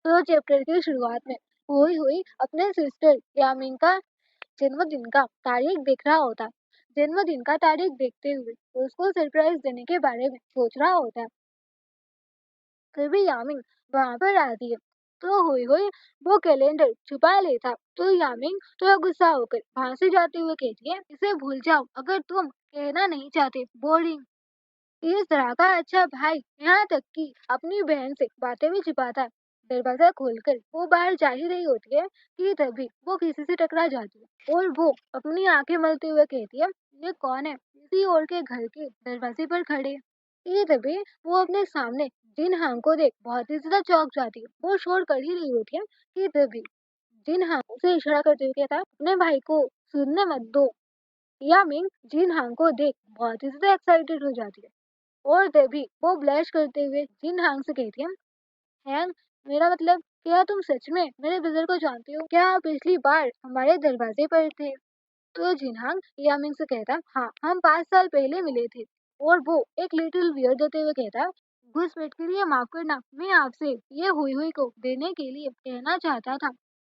तो चैप्टर की शुरुआत में हुई हुई अपने सिस्टर यामिन का जन्मदिन का तारीख देख रहा होता है। जन्मदिन का तारीख देखते हुए उसको सरप्राइज देने के बारे में सोच रहा होता है। तभी यामिन वहां पर आती है। तो हुई हुई वो कैलेंडर छुपा लेता। तो यामिन थोड़ा गुस्सा होकर वहां से जाते हुए कहती है, इसे भूल जाओ अगर तुम कहना नहीं चाहते, बोरिंग। इस तरह का अच्छा भाई यहाँ तक कि अपनी बहन से बातें भी छिपाता है। दरवाजा खोलकर वो बाहर जा ही रही होती है कि तभी वो किसी से टकरा जाती है और वो अपनी आंखें मलते हुए कहती है, ये कौन है, किसी और के घर के दरवाजे पर खड़े। ये तभी वो अपने सामने जिन हांग को देख बहुत ही ज्यादा चौंक जाती है। वो शोर कर ही रही होती है कि तभी जिन हांग उसे इशारा करते हुए कहता है, अपने भाई को सुनने मत दो। यामिंग जिन हांग को देख बहुत ही ज्यादा एक्साइटेड हो जाती है और तभी वो ब्लश करते हुए जिन हांग से कहती है, हैंग, मेरा मतलब, क्या तुम सच में मेरे ब्रदर को जानते हो? क्या आप पिछली बार हमारे दरवाजे पर थे? तो जिनहांग यामिंग से कहता, हाँ, हम 5 साल पहले मिले थे। और वो एक लिटिल वियर देते हुए कहता, घुसपैठ के लिए माफ करना, मैं आपसे ये हुई हुई को देने के लिए कहना चाहता था।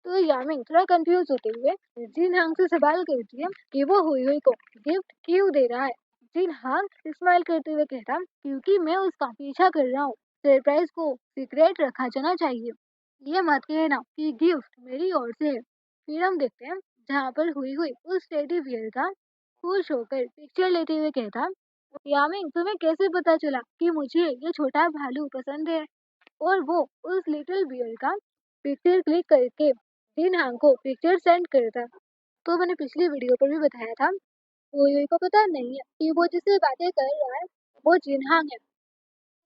तो यामिंग थोड़ा कंफ्यूज होते हुए जिनहांग से सवाल करती है कि वो हुई हुई को गिफ्ट क्यों दे रहा है। जिनहांग स्माइल करते हुए कहता, क्योंकि मैं उसका पीछा कर रहा हूँ, सरप्राइज को सीक्रेट रखा जाना चाहिए, ये मत कहना कि गिफ्ट मेरी ओर से है। फिर हम देखते हैं जहाँ पर हुई हुई उस टेडी बियर का खुश होकर पिक्चर लेते हुए कहता, यामिंग, तुम्हें कैसे पता चला कि मुझे ये छोटा भालू पसंद है? और वो उस लिटिल बियर का पिक्चर क्लिक करके जिन हांग को पिक्चर सेंड करता। तो मैंने पिछली वीडियो पर भी बताया था, हुई हुई को पता नहीं है कि वो जिससे बातें कर रहा है वो जिनहांग है।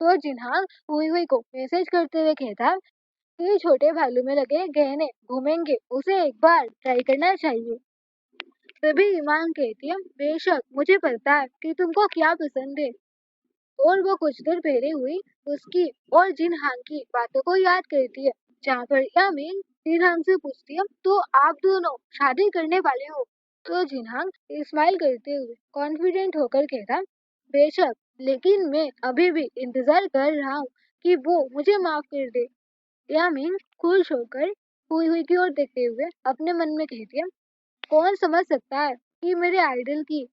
तो जिनहांग हुई हुई को मैसेज करते हुए कहता, ये छोटे भालू में लगे गहने घूमेंगे, उसे एक बार ट्राई करना चाहिए। तभी ईमान कहती है, बेशक, मुझे पता है कि तुमको क्या पसंद है। और वो कुछ देर पहले हुई उसकी और जिन हांग की बातों को याद करती है, जहाँ पर यामीन जिन हांग से पूछती है, तो आप दोनों शादी करने वाले हो? तो जिन हांग स्माइल करते हुए कॉन्फिडेंट होकर कहता, बेशक, लेकिन मैं अभी भी इंतजार कर रहा हूँ कि वो मुझे माफ कर दे। यामीन खुश होकर हुई हुई की ओर देखते हुए अपने मन में कहती है, कौन समझ सकता है कि मेरे आइडल की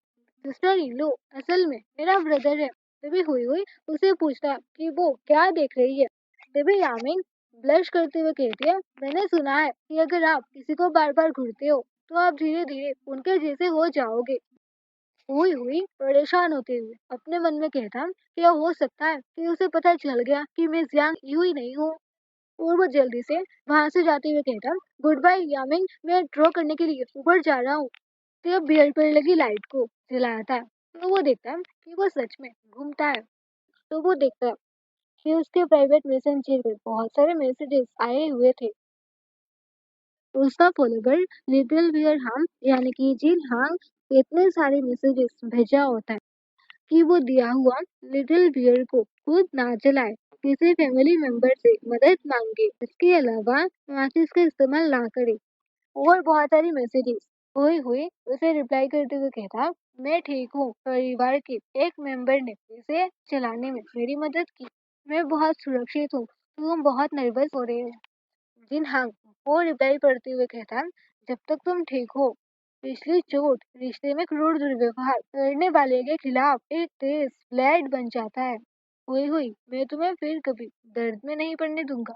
सिस्टर इन लॉ असल में मेरा ब्रदर है। तभी हुई हुई उसे पूछता कि वो क्या देख रही है। तभी यामिन ब्लश करते हुए कहती है, मैंने सुना है कि अगर आप किसी को बार बार घूरते हो तो आप धीरे धीरे उनके जैसे हो जाओगे। हुई हुई परेशान होते हुए अपने मन में कहता, क्या हो सकता है कि उसे पता चल गया कि मैं जियांग यूं नहीं हूँ। और वो जल्दी से वहां से जाते हुए कहता, गुड बाय यामिंग, मैं ड्रॉ करने के लिए ऊपर जा रहा हूँ। जब बियर पर लगी लाइट को जलाता है तो वो देखता है कि वो सच में घूमता है। तो वो देखता है कि उसके प्राइवेट मैसेंजर पर बहुत सारे मैसेजेस आए हुए थे। उसका फॉलोवर लिटिल बियर हांग यानी कि जिन हांग इतने सारे मैसेजेस भेजा होता है कि वो दिया हुआ लिटिल बियर को खुद ना जलाए, किसी फैमिली मेंबर से मदद मांगे, इसके अलावा माचिस का इस्तेमाल ना करे और बहुत सारी मैसेजेस। हुई हुई उसे रिप्लाई करते हुए कहता, मैं ठीक हूँ, परिवार के एक मेंबर ने इसे चलाने में मेरी मदद की, मैं बहुत सुरक्षित हूँ, तुम बहुत नर्वस हो रहे हो। जिन हाँ, वो रिप्लाई पढ़ते हुए कहता, जब तक तुम ठीक हो, पिछली चोट रिश्ते में क्रूर दुर्व्यवहार करने वाले के खिलाफ एक तेज ब्लेड बन जाता है। हुई हुई मैं तुम्हें फिर कभी दर्द में नहीं पड़ने दूंगा।